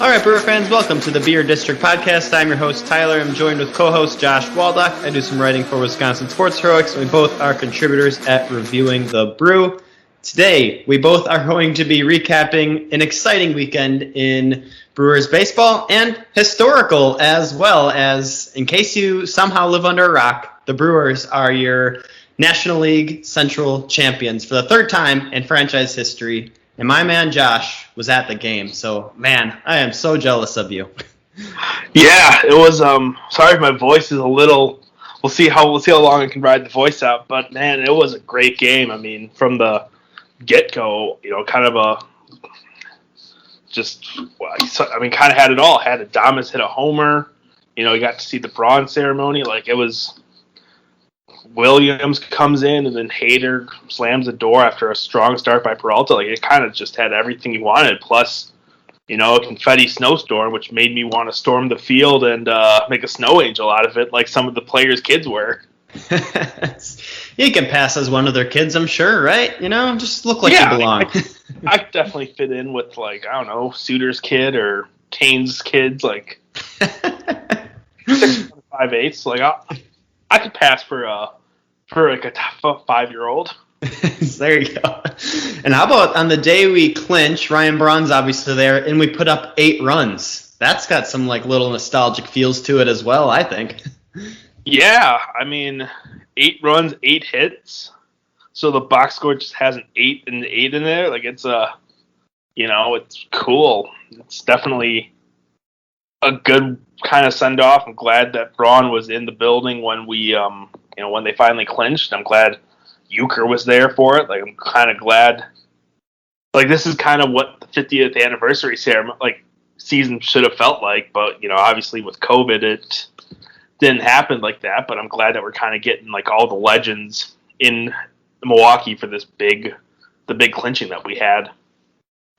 All right, Brewer fans, welcome to the Beer District Podcast. I'm your host, Tyler. I'm joined with co-host Josh Waldock. I do some writing for Wisconsin Sports Heroics. We both are contributors at Reviewing the Brew. Today, we both are going to be recapping an exciting weekend in Brewers baseball and historical as well, as in case you somehow live under a rock, the Brewers are your National League Central champions for the third time in franchise history. And my man Josh was at the game, so man, I am so jealous of you. Yeah, it was. Sorry if my voice is a little. We'll see how long I can ride the voice out. But man, it was a great game. I mean, from the get-go, kind of kind of had it all. Had Adames hit a homer. You got to see the Braun ceremony. Like, it was. Williams comes in, and then Hader slams the door after a strong start by Peralta. Like, it kind of just had everything you wanted. Plus, a confetti snowstorm, which made me want to storm the field and make a snow angel out of it, like some of the players' kids were. You can pass as one of their kids, I'm sure, right? Just look like you belong. I definitely fit in with, Suter's kid or Kane's kids, 6'5", Like, I could pass for a 5-year-old. There you go. And how about on the day we clinch, Ryan Braun's obviously there, and we put up 8 runs. That's got some little nostalgic feels to it as well, I think. Yeah, 8 runs, 8 hits. So the box score just has an 8 and 8 in there. It's it's cool. It's definitely a good kind of send off. I'm glad that Braun was in the building when we when they finally clinched. I'm glad Euchre was there for it. I'm kind of glad. This is kind of what the 50th anniversary season should have felt like, but obviously with COVID it didn't happen like that. But I'm glad that we're kind of getting all the legends in Milwaukee for the big clinching that we had.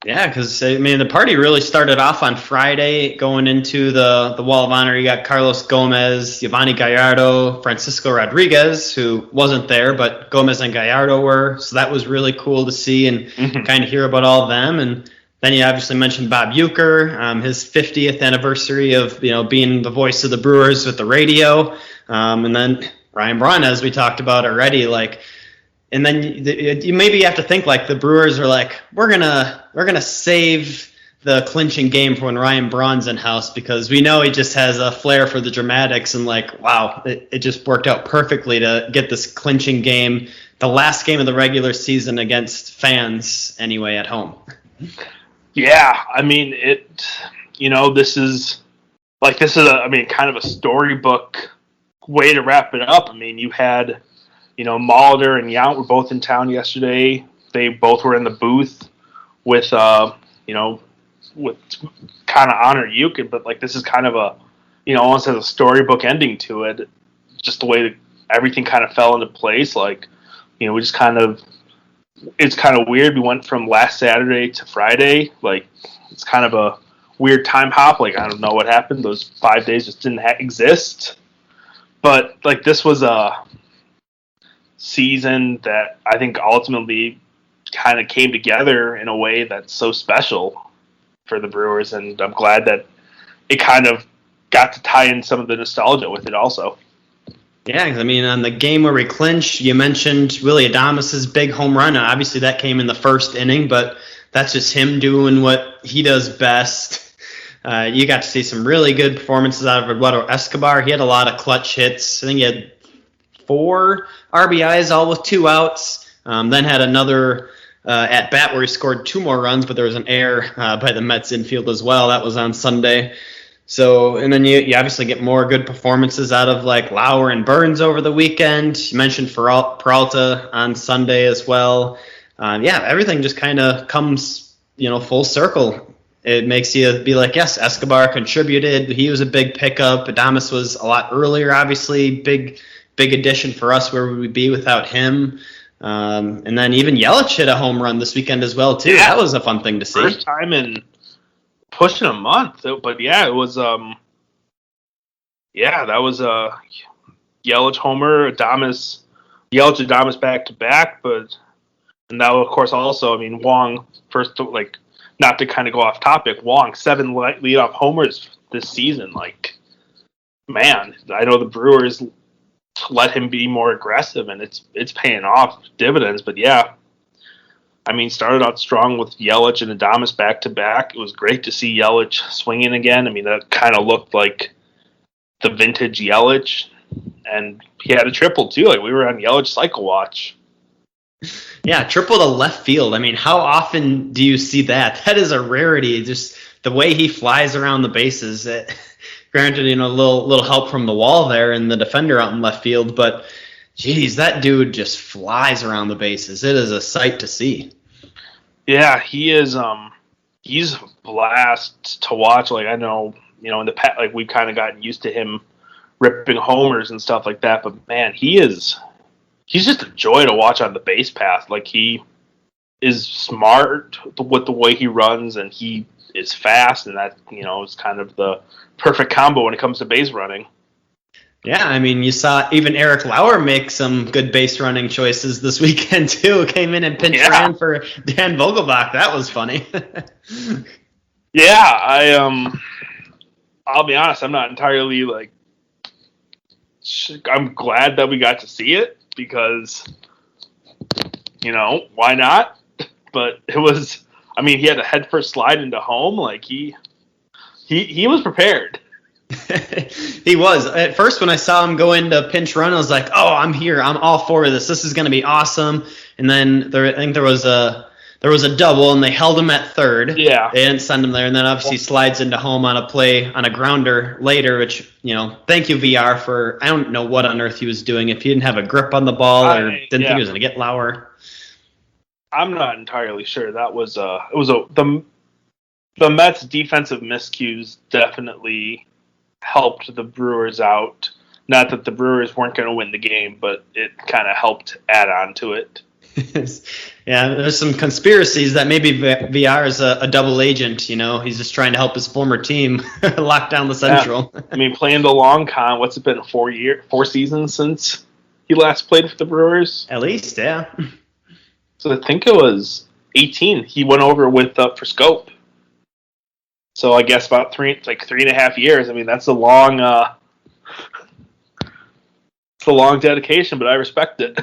Yeah, because, the party really started off on Friday going into the Wall of Honor. You got Carlos Gomez, Giovanni Gallardo, Francisco Rodriguez, who wasn't there, but Gomez and Gallardo were. So that was really cool to see and kind of hear about all of them. And then you obviously mentioned Bob Euchre, his 50th anniversary of, being the voice of the Brewers with the radio. And then Ryan Braun, as we talked about already, and then you maybe have to think the Brewers are we're gonna save the clinching game for when Ryan Braun's in house, because we know he just has a flair for the dramatics, and wow, it just worked out perfectly to get this clinching game, the last game of the regular season against fans anyway at home. Yeah, this is kind of a storybook way to wrap it up. You had. Molitor and Yount were both in town yesterday. They both were in the booth with kind of honor Euchre, but this is kind of a, almost has a storybook ending to it. Just the way that everything kind of fell into place. We just it's kind of weird. We went from last Saturday to Friday. It's kind of a weird time hop. I don't know what happened. Those 5 days just didn't exist. But this was a season that I think ultimately kind of came together in a way that's so special for the Brewers, and I'm glad that it kind of got to tie in some of the nostalgia with it also. Yeah, on the game where we clinched, you mentioned Willy Adames' big home run. Obviously that came in the first inning, but that's just him doing what he does best. You got to see some really good performances out of Eduardo Escobar. He had a lot of clutch hits. I think he had 4 RBIs, all with 2 outs. Then had another at bat where he scored 2 more runs, but there was an error by the Mets infield as well. That was on Sunday. So, and then you obviously get more good performances out of Lauer and Burns over the weekend. You mentioned Peralta on Sunday as well. Everything just kind of comes, full circle. It makes you be yes, Escobar contributed. He was a big pickup. Adames was a lot earlier, obviously. Big addition for us. Where would we be without him? And then even Yelich hit a home run this weekend as well, too. Yeah, that was a fun thing to see. First time in pushing a month. But, it was that was a Yelich homer, Yelich Adames back-to-back. And that, of course, also, Wong first, not to kind of go off topic, Wong, 7 leadoff homers this season. Like, man, I know the Brewers let him be more aggressive, and it's paying off dividends. But yeah, I mean, started out strong with Yelich and Adames back to back. It was great to see Yelich swinging again. I mean, that kind of looked like the vintage Yelich, and he had a triple too. Like, we were on Yelich cycle watch. Yeah, triple to left field. I mean, how often do you see that? That is a rarity. Just the way he flies around the bases. Granted, a little help from the wall there and the defender out in left field, but geez, that dude just flies around the bases. It is a sight to see. Yeah, he is. He's a blast to watch. Like, I know, in the past, like, we've kind of gotten used to him ripping homers and stuff like that, but man, he's just a joy to watch on the base path. Like, he is smart with the way he runs, and he is fast, and that, is kind of the perfect combo when it comes to base running. Yeah, I mean, you saw even Eric Lauer make some good base running choices this weekend, too. Came in and pinch ran for Dan Vogelbach. That was funny. Yeah, I'll be honest, I'm not entirely, like, I'm glad that we got to see it, because, why not? But it was, I mean, he had a head first slide into home. Like, he was prepared. He was. At first, when I saw him go into pinch run, I was like, oh, I'm here. I'm all for this. This is going to be awesome. And then I think there was a double, and they held him at third. Yeah. They didn't send him there. And then obviously slides into home on a play on a grounder later, which, thank you, VR, for, I don't know what on earth he was doing. If he didn't have a grip on the ball or didn't think he was going to get Lauer. I'm not entirely sure. That was the Mets' defensive miscues definitely helped the Brewers out. Not that the Brewers weren't going to win the game, but it kind of helped add on to it. Yeah, there's some conspiracies that maybe VR is a double agent. He's just trying to help his former team lock down the Central. Yeah. I mean, playing the long con. What's it been? 4 seasons since he last played for the Brewers. At least, yeah. So I think it was 18. He went over with for Scope. So I guess about 3.5 years. I mean, that's a long, it's a long dedication, but I respect it.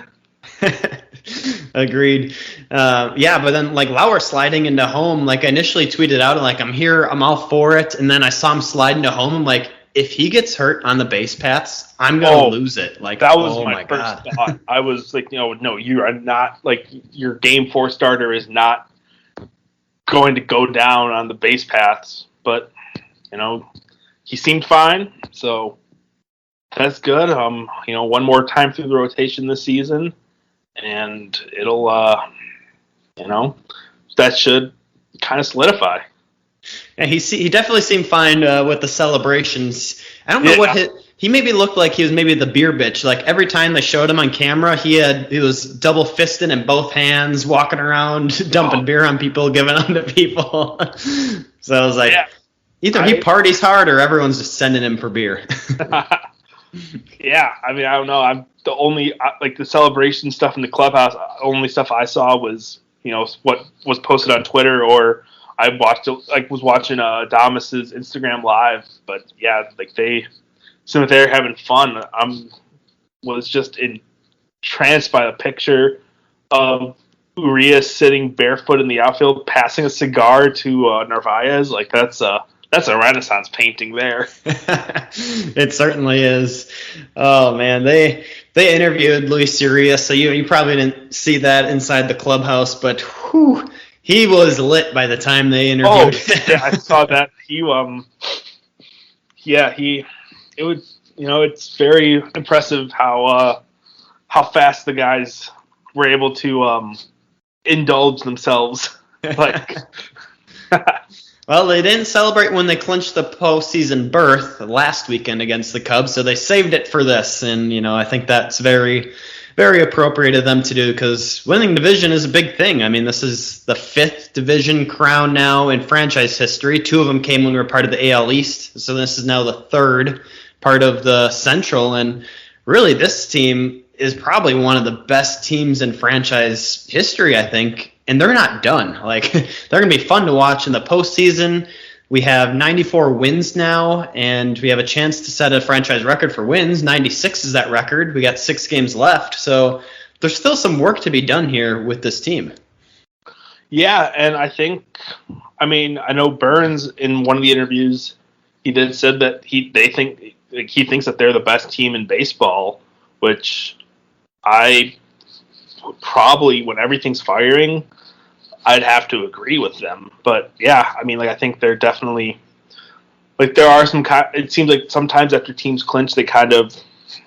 Agreed. Yeah, but then like Lauer sliding into home, like I initially tweeted out like, I'm here, I'm all for it, and then I saw him slide into home. I'm like, if he gets hurt on the base paths, I'm gonna lose it. Like, that was my first thought. I was like, no, you are not, like, your Game 4 starter is not going to go down on the base paths. But he seemed fine, so that's good. One more time through the rotation this season, and it'll, that should kind of solidify. Yeah, he definitely seemed fine with the celebrations. I don't know what he maybe looked like. He was maybe the beer bitch. Like, every time they showed him on camera, he was double fisted in both hands, walking around, dumping beer on people, giving them to people. So I was like, either he parties hard or everyone's just sending him for beer. Yeah, I mean, I don't know. I'm the only the celebration stuff in the clubhouse. Only stuff I saw was what was posted on Twitter, or I was watching Adames' Instagram live. But yeah, like they're having fun. Was just entranced by the picture of Urias sitting barefoot in the outfield, passing a cigar to Narvaez. Like, that's a Renaissance painting there. It certainly is. Oh man, they interviewed Luis Urias, so you probably didn't see that inside the clubhouse, but whew, he was lit by the time they interviewed him. Yeah, I saw that. It's very impressive how fast the guys were able to indulge themselves. Like, well, they didn't celebrate when they clinched the postseason berth last weekend against the Cubs, so they saved it for this. And, I think that's very, very appropriate of them to do, because winning division is a big thing. I mean, this is the 5th division crown now in franchise history. 2 of them came when we were part of the AL East, so this is now the 3rd part of the Central. And really, this team is probably one of the best teams in franchise history, I think. and they're not done. Like, they're going to be fun to watch in the postseason. We have 94 wins now, and we have a chance to set a franchise record for wins. 96 is that record. We got 6 games left, so there's still some work to be done here with this team. Yeah, and I know Burns in one of the interviews, he said that he thinks that they're the best team in baseball, which I probably, when everything's firing, I'd have to agree with them. But yeah, I mean, like, I think they're definitely, like, there are some it seems like sometimes after teams clinch, they kind of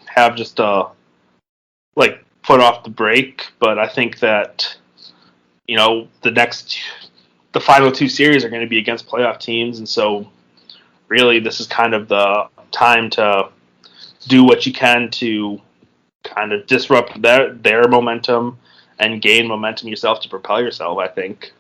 have just like put off the brake. But I think that, you know, the final 2 series are going to be against playoff teams, and so really this is kind of the time to do what you can to kind of disrupt their momentum and gain momentum yourself to propel yourself, I think.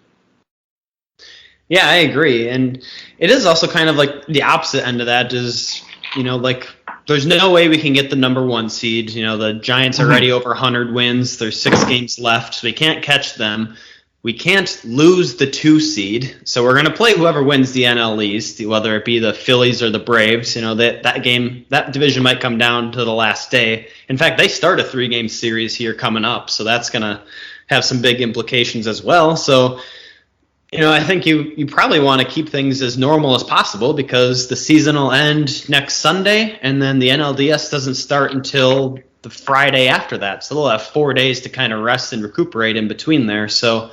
Yeah, I agree. And it is also kind of like the opposite end of that is, you know, like, there's no way we can get the number 1 seed. You know, the Giants are already over 100 wins. There's 6 games left, so we can't catch them. We can't lose the 2 seed, so we're going to play whoever wins the NL East, whether it be the Phillies or the Braves. You know, that division might come down to the last day. In fact, they start a 3-game series here coming up, so that's going to have some big implications as well. So, you know, I think you probably want to keep things as normal as possible because the season will end next Sunday, and then the NLDS doesn't start until the Friday after that. So they'll have 4 days to kind of rest and recuperate in between there. So,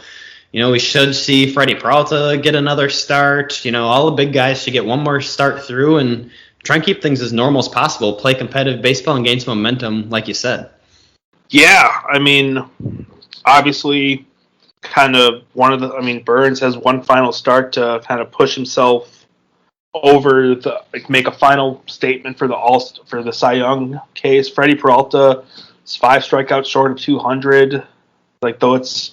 you know, we should see Freddie Peralta get another start. You know, all the big guys should get one more start through and try and keep things as normal as possible. Play competitive baseball and gain some momentum, like you said. Yeah, I mean, obviously, Burns has one final start to kind of push himself over make a final statement for the Cy Young case. Freddie Peralta is 5 strikeouts short of 200. Like, though it's,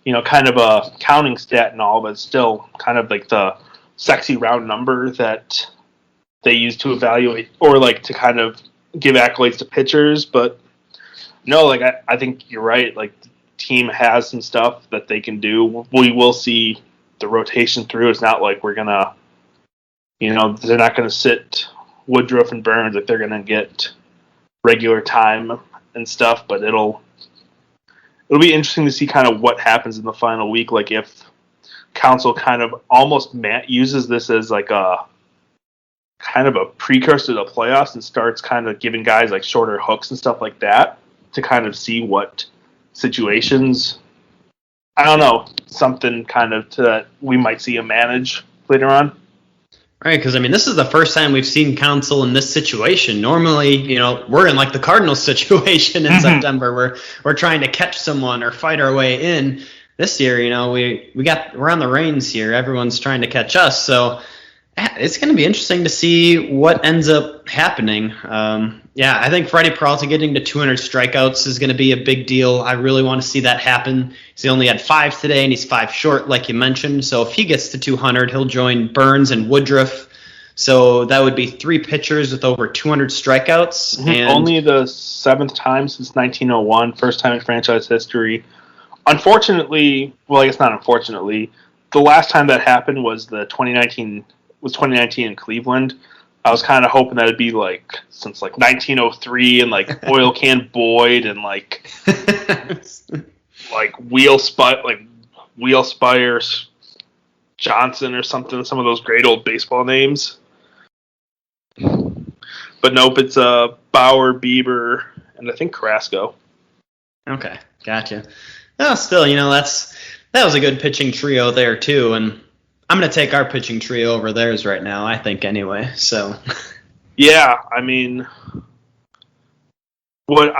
you know, kind of a counting stat and all, but it's still kind of like the sexy round number that they use to evaluate or like to kind of give accolades to pitchers. But no, like, I think you're right. Like, the team has some stuff that they can do. We will see the rotation through. It's not like we're gonna, you know, they're not going to sit Woodruff and Burns. Like, they're going to get regular time and stuff, but it'll be interesting to see kind of what happens in the final week. Like, if Council kind of almost uses this as like a kind of a precursor to the playoffs and starts kind of giving guys like shorter hooks and stuff like that to kind of see what situations, I don't know, something kind of to that we might see him manage later on. Right, because, I mean, this is the first time we've seen Council in this situation. Normally, you know, we're in, like, the Cardinals situation in September. We're trying to catch someone or fight our way in. This year, you know, we're on the reins here. Everyone's trying to catch us. So it's going to be interesting to see what ends up happening. Yeah, I think Freddie Peralta getting to 200 strikeouts is going to be a big deal. I really want to see that happen. He only had 5 today, and he's 5 short, like you mentioned. So if he gets to 200, he'll join Burns and Woodruff. So that would be 3 pitchers with over 200 strikeouts. Mm-hmm. And only the 7th time since 1901, first time in franchise history. Unfortunately, well, I guess not unfortunately, the last time that happened was 2019 in Cleveland. I was kind of hoping that it'd be like since like 1903 and like Oil Can Boyd and like Wheel Spire Johnson or something, some of those great old baseball names. But nope, it's Bauer, Bieber, and I think Carrasco. Okay, gotcha. No, still, you know, that was a good pitching trio there too, and I'm going to take our pitching trio over theirs right now, I think, anyway. So, yeah, I mean, what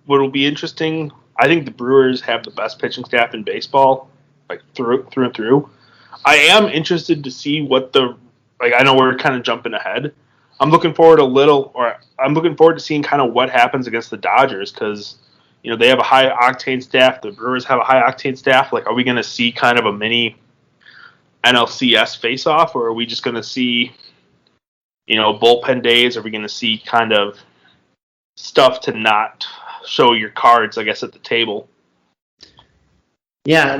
will be interesting, I think the Brewers have the best pitching staff in baseball, like through and through. I am interested to see I know we're kind of jumping ahead. I'm looking forward to seeing kind of what happens against the Dodgers because, you know, they have a high octane staff. The Brewers have a high octane staff. Like, are we going to see kind of a mini NLCS face-off, or are we just going to see, you know, bullpen days? Are we going to see kind of stuff to not show your cards, I guess, at the table? Yeah,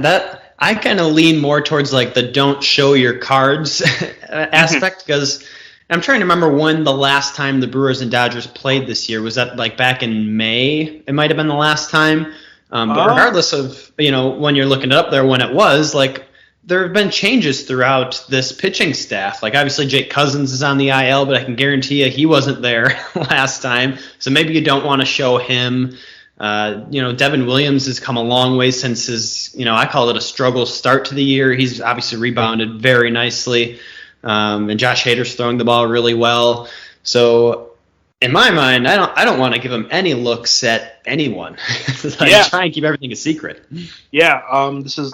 I kind of lean more towards like the don't show your cards aspect because I'm trying to remember when the last time the Brewers and Dodgers played this year. Was that like back in May? It might have been the last time. But regardless of, when you're looking it up there when it was, like there have been changes throughout this pitching staff. Like obviously Jake Cousins is on the IL, but I can guarantee you he wasn't there last time. So maybe you don't want to show him. Devin Williams has come a long way since his, I call it a struggle start to the year. He's obviously rebounded very nicely. And Josh Hader's throwing the ball really well. So in my mind, I don't want to give him any looks at anyone. Try and keep everything a secret. Yeah, this is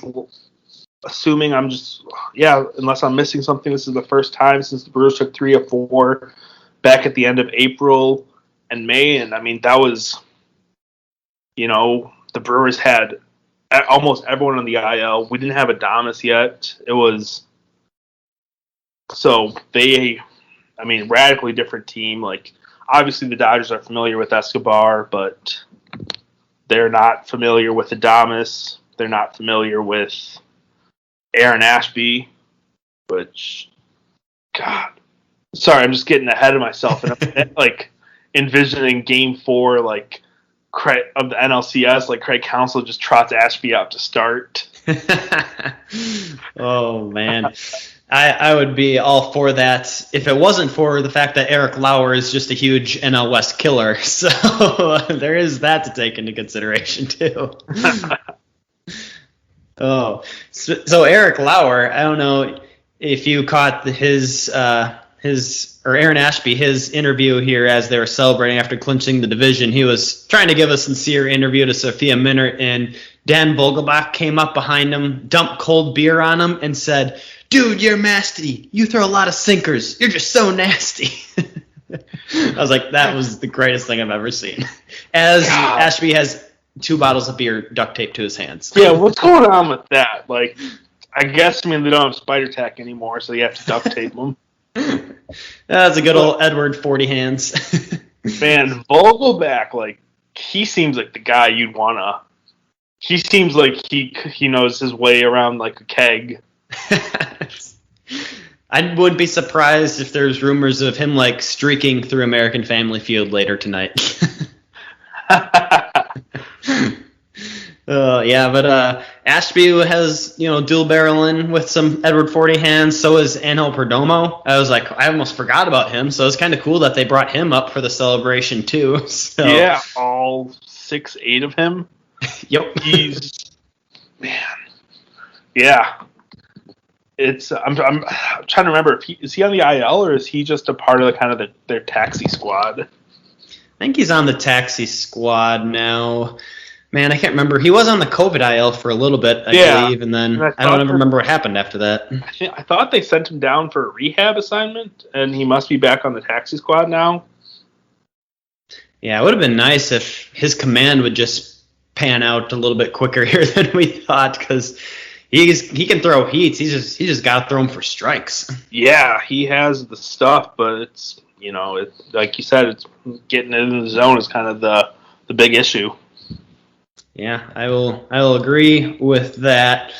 assuming unless I'm missing something, this is the first time since the Brewers took 3 of 4 back at the end of April and May. And I mean, that was, the Brewers had almost everyone on the IL. We didn't have Adames yet. It was, so radically different team. Like, obviously the Dodgers are familiar with Escobar, but they're not familiar with Adames. They're not familiar with Aaron Ashby, which, God, sorry, I'm just getting ahead of myself. And I'm like envisioning Game 4, like, of the NLCS, like Craig Counsell just trots Ashby out to start. Oh, man. I would be all for that if it wasn't for the fact that Eric Lauer is just a huge NL West killer. So there is that to take into consideration, too. Oh, so Eric Lauer, I don't know if you caught his Aaron Ashby, his interview here as they were celebrating after clinching the division. He was trying to give a sincere interview to Sophia Minnaert, and Dan Vogelbach came up behind him, dumped cold beer on him, and said, "Dude, you're nasty. You throw a lot of sinkers. You're just so nasty." I was like, that was the greatest thing I've ever seen. As God. Ashby has 2 bottles of beer duct taped to his hands. Yeah, what's going on with that? Like, I guess, they don't have spider tack anymore, so you have to duct tape them. That's a good old Edward 40 hands. Man, Vogelbach, like, he seems like the guy you'd want to... He seems like he knows his way around like a keg. I wouldn't be surprised if there's rumors of him like streaking through American Family Feud later tonight. But Ashby has, dual barreling with some Edward 40 hands. So is Angel Perdomo. I was like, I almost forgot about him. So it's kind of cool that they brought him up for the celebration too. So. Yeah, all 6'8" of him. Yep. He's, man. Yeah. It's I'm trying to remember if is he on the IL or is he just a part of their taxi squad? I think he's on the taxi squad now. Man, I can't remember. He was on the COVID IL for a little bit, I believe, and then I don't ever remember what happened after that. I thought they sent him down for a rehab assignment, and he must be back on the taxi squad now. Yeah, it would have been nice if his command would just pan out a little bit quicker here than we thought, because he can throw heats. He just got to throw them for strikes. Yeah, he has the stuff, but it's like you said, it's getting it in the zone is kind of the big issue. Yeah, I will agree with that.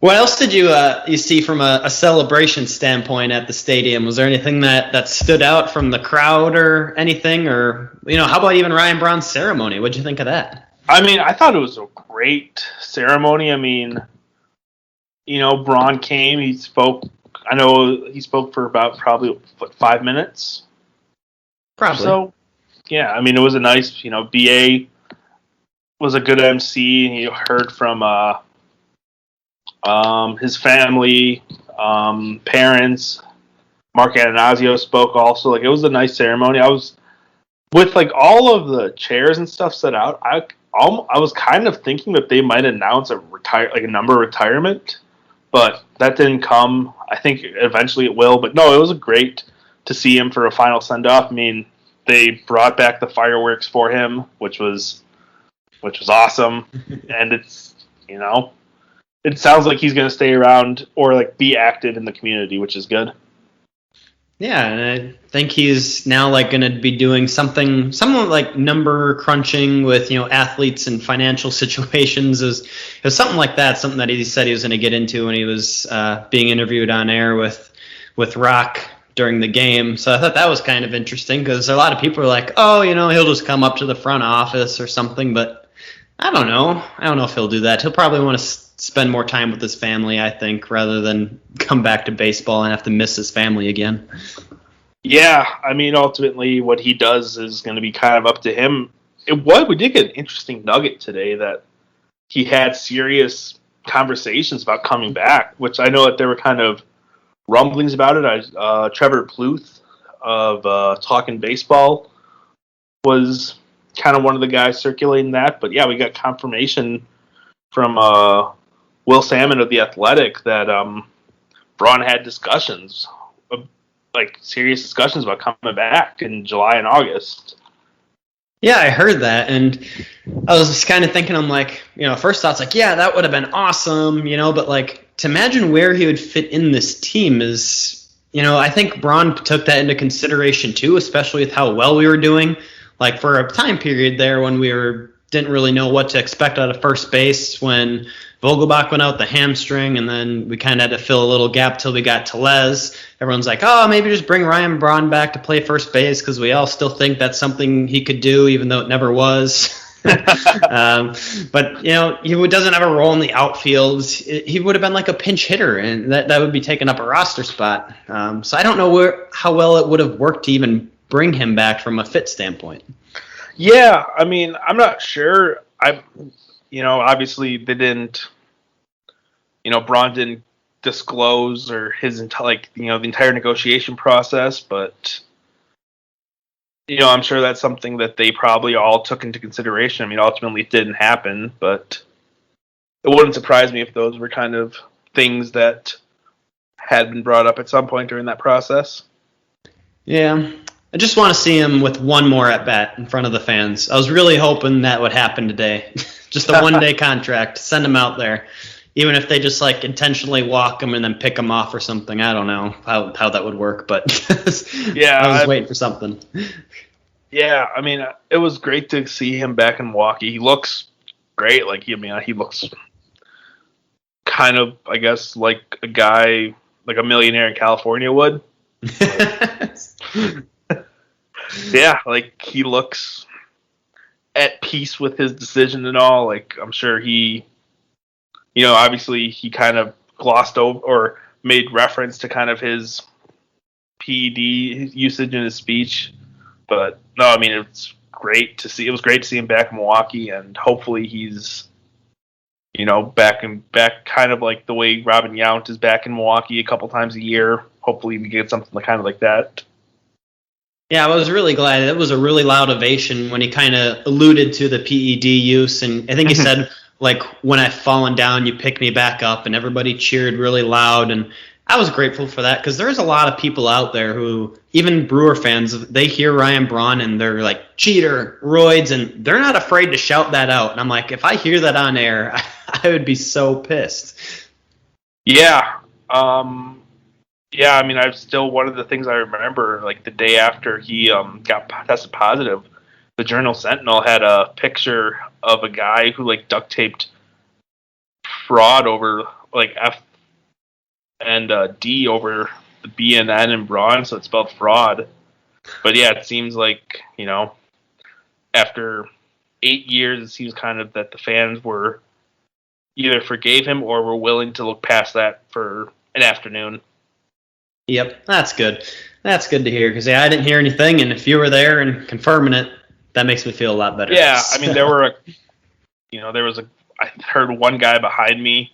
What else did you see from a celebration standpoint at the stadium? Was there anything that stood out from the crowd or anything? Or, how about even Ryan Braun's ceremony? What'd you think of that? I mean, I thought it was a great ceremony. I mean, Braun came, he spoke. I know he spoke for about probably 5 minutes. Probably. So, yeah, I mean, it was a nice, BA was a good MC, and you heard from his family, parents. Mark Atanasio spoke also. Like, it was a nice ceremony. I was with like all of the chairs and stuff set out. I was kind of thinking that they might announce a number retirement, but that didn't come. I think eventually it will. But no, it was great to see him for a final send off. I mean, they brought back the fireworks for him, which was awesome. And it's, it sounds like he's going to stay around or like be active in the community, which is good. Yeah, and I think he's now like going to be doing something like number crunching with athletes and financial situations. It was something like that. Something that he said he was going to get into when he was being interviewed on air with Rock during the game. So I thought that was kind of interesting because a lot of people are like, oh, he'll just come up to the front office or something. But I don't know. I don't know if he'll do that. He'll probably want to spend more time with his family, I think, rather than come back to baseball and have to miss his family again. Yeah, I mean, ultimately, what he does is going to be kind of up to him. We did get an interesting nugget today that he had serious conversations about coming back, which I know that there were kind of rumblings about it. Trevor Pluth of Talking Baseball was kind of one of the guys circulating that. But yeah, we got confirmation from Will Salmon of The Athletic that Braun had discussions, like serious discussions about coming back in July and August. Yeah, I heard that, and I was just kind of thinking, I'm like, first thoughts like, yeah, that would have been awesome, but like to imagine where he would fit in this team is, I think Braun took that into consideration too, especially with how well we were doing. Like for a time period there when didn't really know what to expect out of first base when Vogelbach went out the hamstring, and then we kind of had to fill a little gap till we got Tellez. Everyone's like, oh, maybe just bring Ryan Braun back to play first base because we all still think that's something he could do, even though it never was. But, he doesn't have a role in the outfield. He would have been like a pinch hitter, and that would be taking up a roster spot. So I don't know how well it would have worked to even bring him back from a fit standpoint. Yeah, I mean, I'm not sure. Obviously they didn't, Braun didn't disclose or his the entire negotiation process, but I'm sure that's something that they probably all took into consideration. I mean, ultimately it didn't happen, but it wouldn't surprise me if those were kind of things that had been brought up at some point during that process. Yeah. I just want to see him with one more at bat in front of the fans. I was really hoping that would happen today. Just a 1 day contract. Send him out there. Even if they just like intentionally walk him and then pick him off or something. I don't know how that would work, but yeah, I was waiting for something. Yeah, I mean, it was great to see him back in Milwaukee. He looks great. He looks kind of, I guess, like a guy, like a millionaire in California would. Yeah, like he looks at peace with his decision and all. Like I'm sure he, obviously he kind of glossed over or made reference to kind of his PED usage in his speech. But no, I mean it's great to see. It was great to see him back in Milwaukee, and hopefully he's, back kind of like the way Robin Yount is back in Milwaukee a couple times a year. Hopefully we get something kind of like that. Yeah, I was really glad. It was a really loud ovation when he kind of alluded to the PED use, and I think he said, like, when I've fallen down, you pick me back up, and everybody cheered really loud, and I was grateful for that because there's a lot of people out there who, even Brewer fans, they hear Ryan Braun and they're like, cheater, roids, and they're not afraid to shout that out. And I'm like, if I hear that on air, I would be so pissed. Yeah. Yeah, I mean, I've still, one of the things I remember, like the day after he got tested positive, the Journal Sentinel had a picture of a guy who like duct taped fraud over like F and D over the B and N in Braun, so it spelled fraud. But yeah, it seems like, after 8 years, it seems kind of that the fans were either forgave him or were willing to look past that for an afternoon. Yep, that's good. That's good to hear because I didn't hear anything, and if you were there and confirming it, that makes me feel a lot better. Yeah, I mean, I heard one guy behind me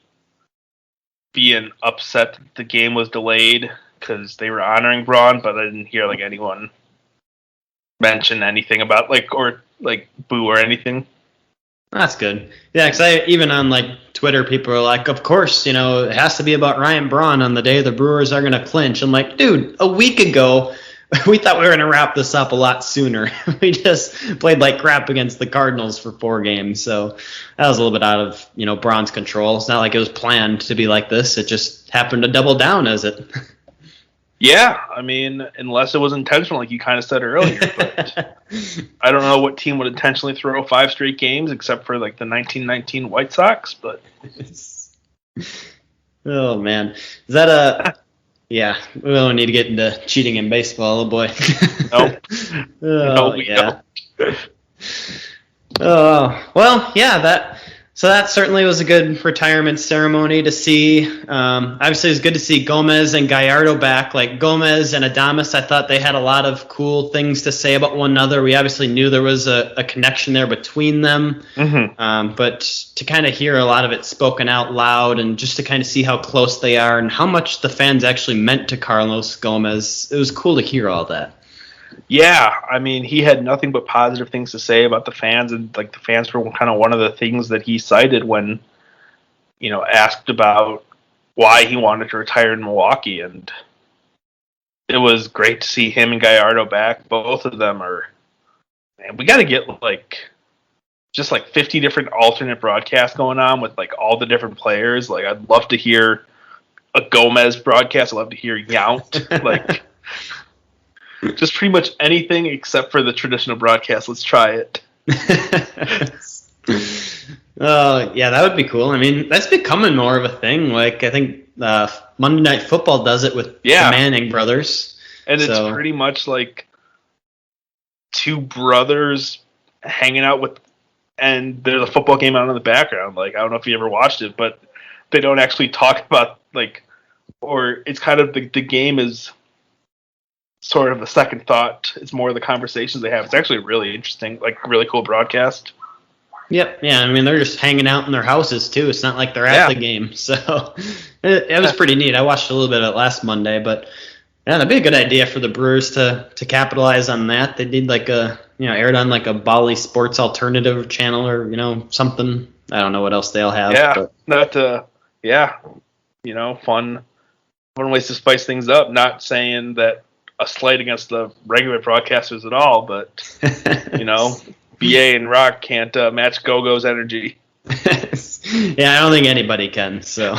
being upset that the game was delayed because they were honoring Braun, but I didn't hear like anyone mention anything about or boo or anything. That's good. Yeah, because even on like Twitter, people are like, of course, it has to be about Ryan Braun on the day the Brewers are going to clinch. I'm like, dude, a week ago, we thought we were going to wrap this up a lot sooner. We just played like crap against the Cardinals for 4 games. So that was a little bit out of, Braun's control. It's not like it was planned to be like this. It just happened to double down as it. Yeah, I mean, unless it was intentional, like you kind of said earlier. But I don't know what team would intentionally throw 5 straight games except for like the 1919 White Sox. But Oh man, is that a? Yeah, we don't need to get into cheating in baseball, oh boy. no, Oh we yeah. don't. Oh well, yeah. That certainly was a good retirement ceremony to see. Obviously, it was good to see Gomez and Gallardo back. Like Gomez and Adames, I thought they had a lot of cool things to say about one another. We obviously knew there was a connection there between them, but to kind of hear a lot of it spoken out loud and just to kind of see how close they are and how much the fans actually meant to Carlos Gomez, it was cool to hear all that. Yeah, I mean, he had nothing but positive things to say about the fans, and like the fans were kind of one of the things that he cited when, asked about why he wanted to retire in Milwaukee, and it was great to see him and Gallardo back. Both of them are, man, we got to get just 50 different alternate broadcasts going on with like all the different players. Like, I'd love to hear a Gomez broadcast. I'd love to hear Yount, like. Just pretty much anything except for the traditional broadcast. Let's try it. Oh, yeah, that would be cool. I mean, that's becoming more of a thing. Like, I think Monday Night Football does it with the Manning brothers. And it's pretty much like two brothers hanging out with, and there's a football game out in the background. Like, I don't know if you ever watched it, but they don't actually talk about, or it's kind of the game is sort of a second thought. It's more of the conversations they have. It's actually really interesting, really cool broadcast. Yep. Yeah. I mean, they're just hanging out in their houses too. It's not like they're at the game. So it was pretty neat. I watched a little bit of it last Monday, but yeah, that'd be a good idea for the Brewers to capitalize on that. They need aired on like a Bali Sports Alternative channel or, something. I don't know what else they'll have. Yeah. Fun ways to spice things up. Not saying that a slight against the regular broadcasters at all, but BA and Rock can't match Go-Go's energy. Yeah, I don't think anybody can. So,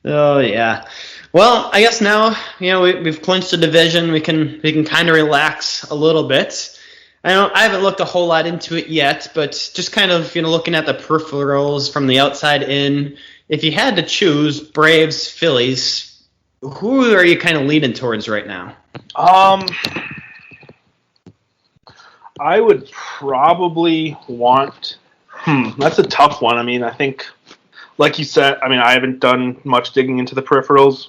oh yeah. Well, I guess now we've clinched the division. We can kind of relax a little bit. I haven't looked a whole lot into it yet, but just kind of looking at the peripherals from the outside in. If you had to choose Braves, Phillies, who are you kind of leaning towards right now? I would probably want. That's a tough one. I mean, I think, like you said, I haven't done much digging into the peripherals.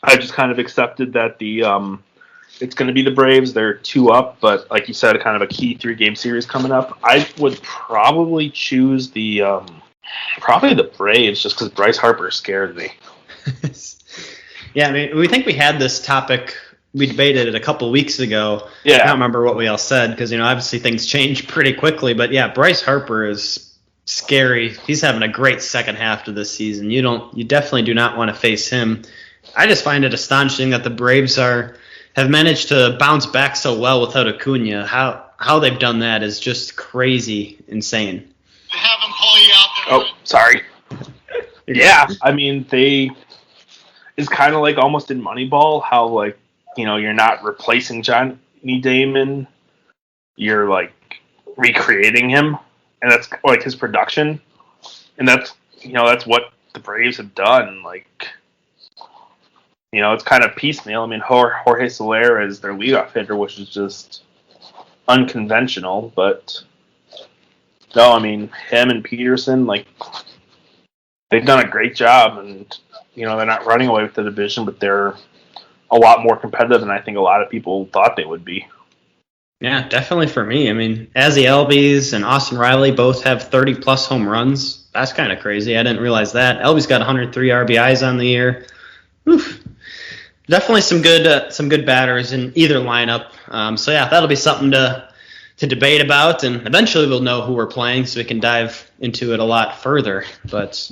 I just kind of accepted that it's going to be the Braves. They're 2 up, but like you said, kind of a key 3-game series coming up. I would probably choose probably the Braves just because Bryce Harper scared me. Yeah, I mean, we think we had this topic. We debated it a couple weeks ago. Yeah. I don't remember what we all said because, obviously things change pretty quickly. But, yeah, Bryce Harper is scary. He's having a great second half to this season. You definitely do not want to face him. I just find it astonishing that the Braves have managed to bounce back so well without Acuna. How they've done that is just crazy, insane. To have him pull you out there. Oh, sorry. Yeah, I mean, it's kind of like almost in Moneyball how, you're not replacing Johnny Damon. You're, recreating him. And that's, his production. And that's what the Braves have done. It's kind of piecemeal. I mean, Jorge Soler is their leadoff hitter, which is just unconventional. But, no, I mean, him and Peterson, they've done a great job. And, they're not running away with the division, but they're a lot more competitive than I think a lot of people thought they would be. Yeah, definitely for me. I mean, Ozzie Albies and Austin Riley both have 30-plus home runs. That's kind of crazy. I didn't realize that. Albies got 103 RBIs on the year. Oof. Definitely some good batters in either lineup. So, yeah, that'll be something to debate about, and eventually we'll know who we're playing so we can dive into it a lot further. But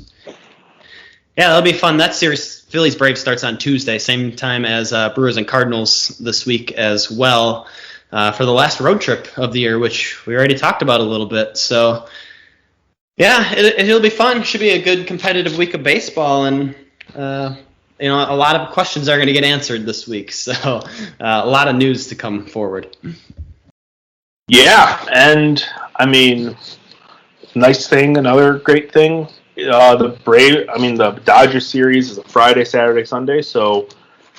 yeah, that'll be fun. That series, Phillies Braves, starts on Tuesday, same time as Brewers and Cardinals this week as well, for the last road trip of the year, which we already talked about a little bit. So, yeah, it'll be fun. Should be a good competitive week of baseball, and a lot of questions are going to get answered this week. So a lot of news to come forward. Yeah, and I mean, nice thing, another great thing. The Dodgers series is a Friday, Saturday, Sunday, so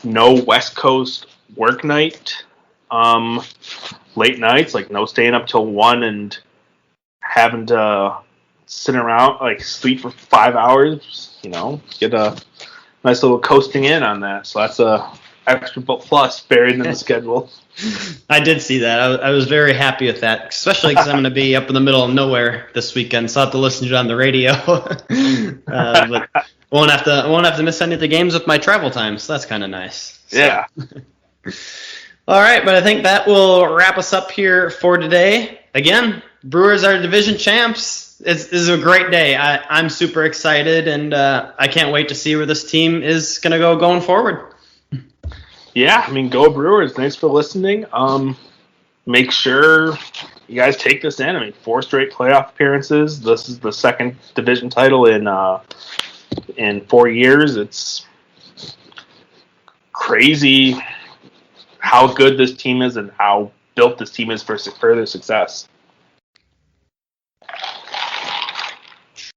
no West Coast work night, late nights, like no staying up till 1 and having to sit around, like sleep for 5 hours, get a nice little coasting in on that. So that's a extra plus buried in the schedule. I did see that. I was very happy with that, especially because I'm going to be up in the middle of nowhere this weekend, so I'll have to listen to it on the radio. But won't have to miss any of the games with my travel time, so that's kind of nice. So. Yeah. All right, but I think that will wrap us up here for today. Again, Brewers are division champs. This is a great day. I'm super excited, and I can't wait to see where this team is going to go going forward. Yeah, go Brewers. Thanks for listening. Make sure you guys take this in. 4 straight playoff appearances. This is the second division title in 4 years. It's crazy how good this team is and how built this team is for further success.